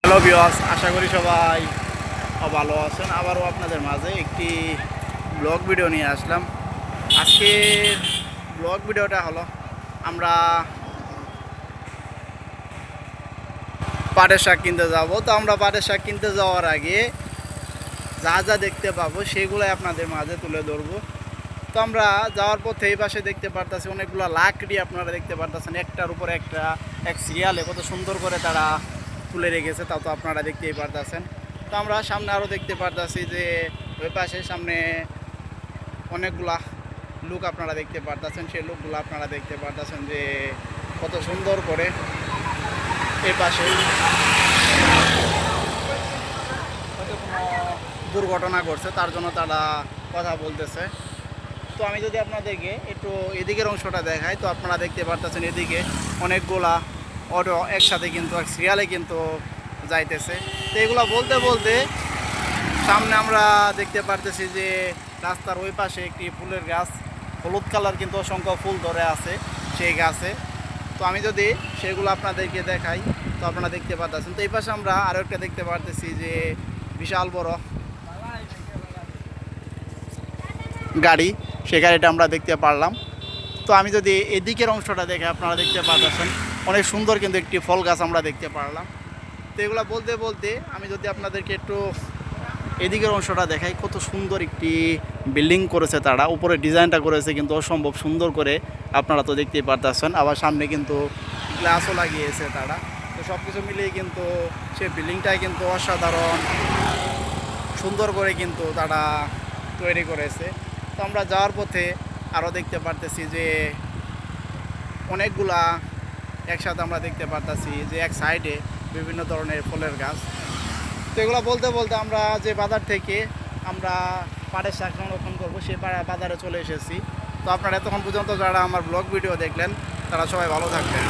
Hello viewers, আশা করি সবাই ভালো আছেন। আবারও আপনাদের মাঝে একটি ব্লগ ভিডিও নিয়ে আসলাম। আজকের ব্লগ ভিডিওটা হলো আমরা পাটের শাক কিনতে যাব। তো আমরা পাটের শাক কিনতে যাওয়ার আগে যা যা দেখতে পাবো সেগুলোই আপনাদের মাঝে তুলে ধরবো। তো আমরা যাওয়ার পথে এই পাশে দেখতে পারতেছি অনেকগুলো লাকড়ি আপনারা দেখতে পারতেছেন, একটার উপরে একটা এক সিরিয়ালে কত সুন্দর করে তারা তুলে রেখেছে, তাও তো আপনারা দেখতেই পারতেছেন। তো আমরা সামনে আরও দেখতে পারতেছি যে ওই পাশে সামনে অনেকগুলা লুক আপনারা দেখতে পারতেছেন, সেই লুকগুলো আপনারা দেখতে পারতেছেন যে কত সুন্দর করে এই পাশে হয়তো কোনো দুর্ঘটনা ঘটছে তার জন্য তারা কথা বলতেছে। তো আমি যদি আপনাদেরকে একটু এদিকের অংশটা দেখাই, তো আপনারা দেখতে পারতেছেন এদিকে অনেকগুলা অটো একসাথে কিন্তু এক সিরিয়ালে কিন্তু যাইতেছে। তো এগুলো বলতে বলতে সামনে আমরা দেখতে পারতেছি যে রাস্তার ওই পাশে একটি ফুলের গাছ, হলুদ কালার কিন্তু অসংখ্য ফুল ধরে আছে সেই গাছে। তো আমি যদি সেগুলো আপনাদেরকে দেখাই, তো আপনারা দেখতে পারতেছেন। তো এই পাশে আমরা আরও একটা দেখতে পারতেছি যে বিশাল বড় গাড়ি, সে গাড়িটা আমরা দেখতে পারলাম। তো আমি যদি এদিকের অংশটা দেখে আপনারা দেখতে পারতেছেন অনেক সুন্দর কিন্তু একটি ফল গাছ আমরা দেখতে পারলাম। তো এগুলো বলতে বলতে আমি যদি আপনাদেরকে একটু এদিকের অংশটা দেখাই, কত সুন্দর একটি বিল্ডিং করেছে তারা, উপরে ডিজাইনটা করেছে কিন্তু অসম্ভব সুন্দর করে, আপনারা তো দেখতেই পারতেছেন। আবার সামনে কিন্তু গ্লাসও লাগিয়েছে তারা। তো সব কিছু মিলিয়ে কিন্তু সেই বিল্ডিংটাই কিন্তু অসাধারণ সুন্দর করে কিন্তু তারা তৈরি করেছে। তো আমরা যাওয়ার পথে আরও দেখতে পারতেছি যে অনেকগুলা একসাথে আমরা দেখতে পারতেছি যে এক সাইডে বিভিন্ন ধরনের ফলের গাছ। তো এগুলো বলতে বলতে আমরা যে বাজার থেকে আমরা পাটের শাক সংরক্ষণ করবো সেই বাজারে চলে এসেছি। তো আপনারা এতক্ষণ পর্যন্ত যারা আমার ব্লগ ভিডিও দেখলেন তারা সবাই ভালো থাকবেন।